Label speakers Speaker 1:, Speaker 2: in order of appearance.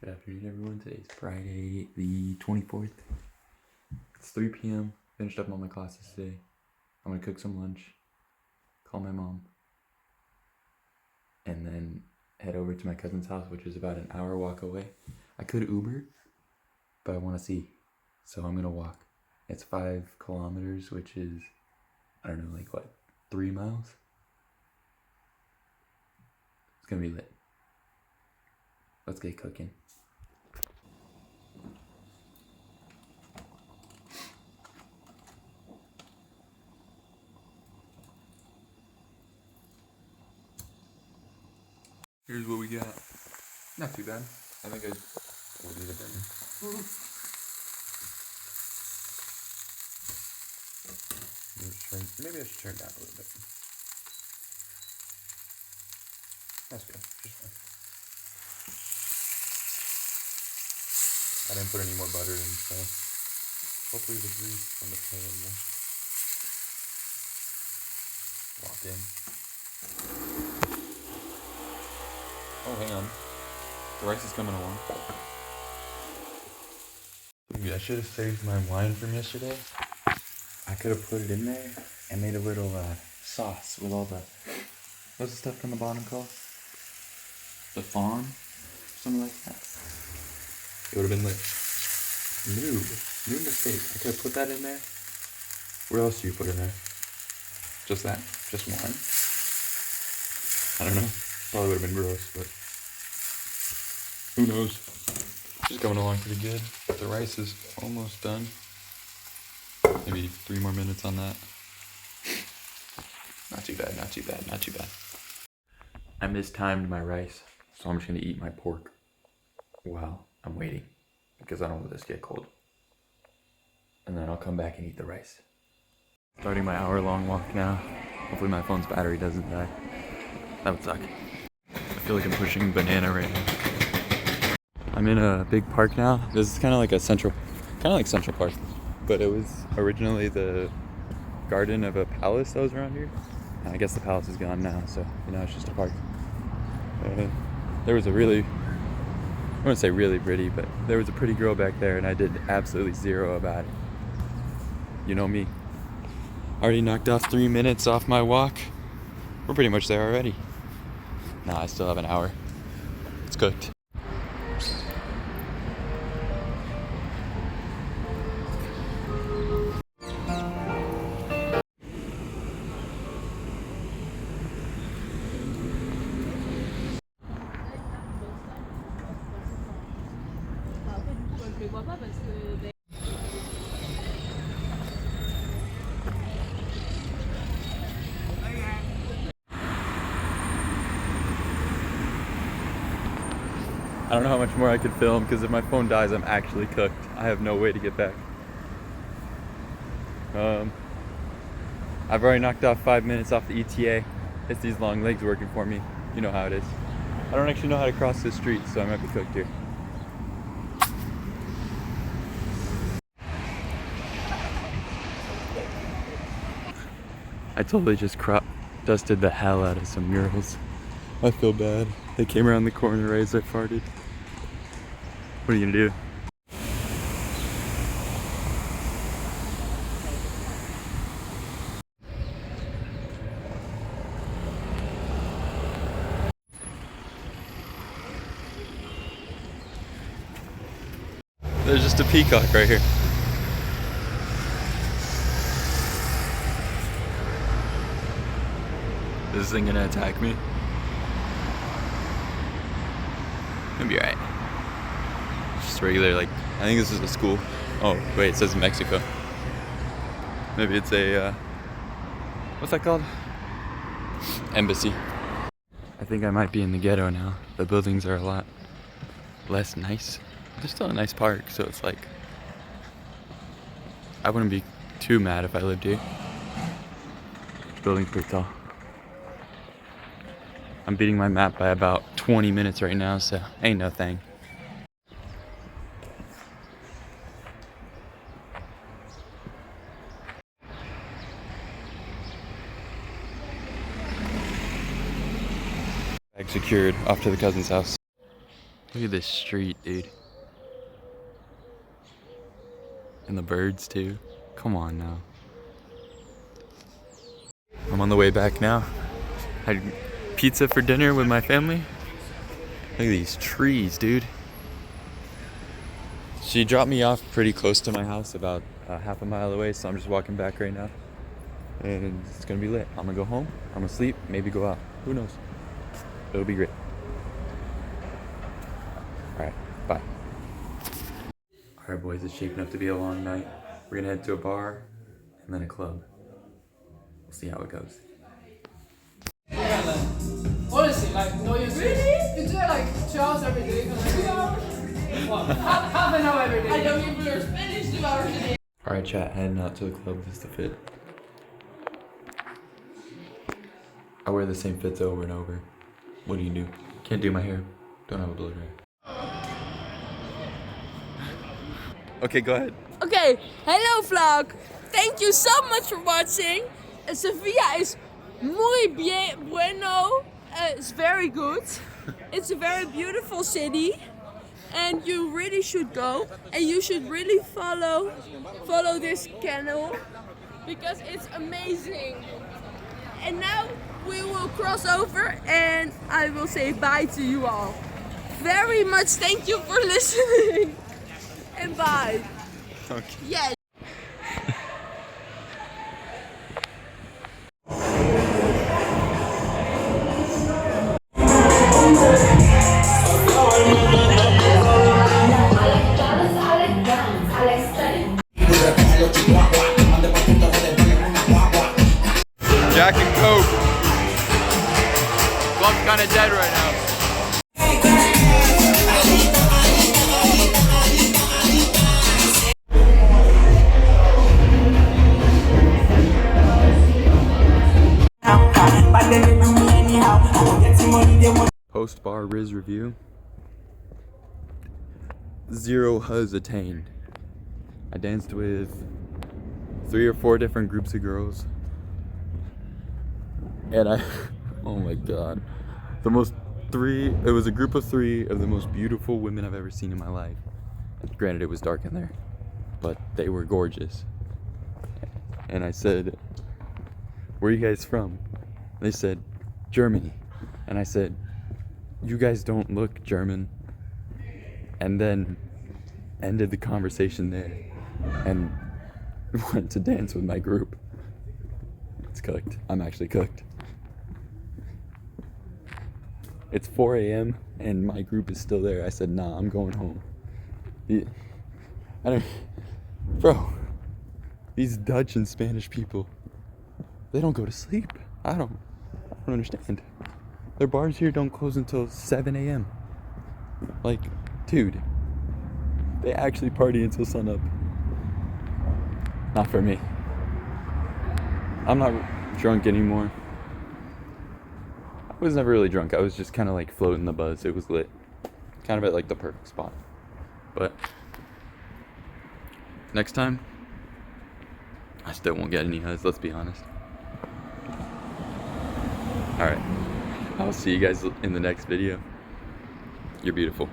Speaker 1: Good afternoon, everyone. Today's Friday, the 24th. It's 3 p.m. Finished up all my classes today. I'm gonna cook some lunch, call my mom, and then head over to my cousin's house, which is about an hour walk away. I could Uber, but I want to see, so I'm gonna walk. It's 5 kilometers, which is, I don't know, like what, 3 miles? It's gonna be lit. Let's get cooking. Here's what we got. Not too bad. I think I will need a burner. Maybe I should turn it down a little bit. That's good. Just fine. I didn't put any more butter in, so hopefully the grease from the pan will lock in. Oh, hang on. The rice is coming along. Maybe I should have saved my wine from yesterday. I could have put it in there and made a little sauce with all the, what's the stuff on the bottom called? The fawn? Something like that. It would have been lit. New mistake. I could have put that in there. What else do you put in there? Just that? Just wine? I don't know. Probably would have been gross, but who knows? It's coming along pretty good. The rice is almost done. Maybe 3 more minutes on that. Not too bad, not too bad, not too bad. I mistimed my rice, so I'm just gonna eat my pork while I'm waiting, because I don't want this to get cold. And then I'll come back and eat the rice. Starting my hour-long walk now. Hopefully my phone's battery doesn't die. That would suck. I feel like I'm pushing a banana right now. I'm in a big park now. This is kind of like Central Park, but it was originally the garden of a palace that was around here. I guess the palace is gone now, so it's just a park. There was a really, I wouldn't say really pretty, but there was a pretty girl back there, and I did absolutely zero about it. You know me. Already knocked off 3 minutes off my walk. We're pretty much there already. Nah, I still have an hour. It's cooked. I don't know how much more I could film, because if my phone dies, I'm actually cooked. I have no way to get back. I've already knocked off 5 minutes off the ETA. It's these long legs working for me. You know how it is. I don't actually know how to cross this street, so I might be cooked here. I totally just dusted the hell out of some murals. I feel bad. They came around the corner right as I farted. What are you gonna do? There's just a peacock right here. Is this thing gonna attack me? It'll be alright. Just regular, I think this is a school. Oh, wait, it says Mexico. Maybe it's a, what's that called? Embassy. I think I might be in the ghetto now. The buildings are a lot less nice. There's still a nice park, so it's like, I wouldn't be too mad if I lived here. This building's pretty tall. I'm beating my map by about 20 minutes right now, so ain't no thing. Bag secured, off to the cousin's house. Look at this street, dude. And the birds too. Come on now. I'm on the way back now. Had pizza for dinner with my family. Look at these trees, dude. She dropped me off pretty close to my house, about half a mile away, so I'm just walking back right now. And it's gonna be lit. I'm gonna go home, I'm gonna sleep, maybe go out. Who knows? It'll be great. Alright, bye. Alright boys, it's shaping up to be a long night. We're gonna head to a bar and then a club. We'll see how it goes.
Speaker 2: Honestly, like, no, you really? You do it like 2 hours every day? 2 hours? What? Half an hour every day. I don't even learn Spanish 2 hours a day.
Speaker 1: Alright chat, heading out to the club. This is the fit. I wear the same fits over and over. What do you do? Can't do my hair. Don't have a blow dryer. Okay, go ahead.
Speaker 3: Okay, hello vlog. Thank you so much for watching. Sevilla is muy bien, bueno. It's very good. It's a very beautiful city. And you really should go. And you should really follow this channel. Because it's amazing. And now we will cross over and I will say bye to you all. Very much thank you for listening. And bye.
Speaker 1: Okay.
Speaker 3: Yeah.
Speaker 1: Jack and Coke. Club's kind of dead right now. Post-bar Rizz review. 0 huzz attained. I danced with 3 or 4 different groups of girls. And oh my god. It was a group of 3 of the most beautiful women I've ever seen in my life. Granted, it was dark in there, but they were gorgeous. And I said, "Where are you guys from?" They said, "Germany." And I said, "You guys don't look German." And then ended the conversation there and went to dance with my group. It's cooked. I'm actually cooked. It's 4 a.m. and my group is still there. I said, "Nah, I'm going home." Bro, these Dutch and Spanish people, they don't go to sleep. I don't understand. Their bars here don't close until 7 a.m. Like, dude, they actually party until sunup. Not for me. I'm not drunk anymore. I was never really drunk. I was just kind of like floating the buzz. It was lit. Kind of at like the perfect spot. But next time, I still won't get any huzz, let's be honest. Alright. I'll see you guys in the next video. You're beautiful.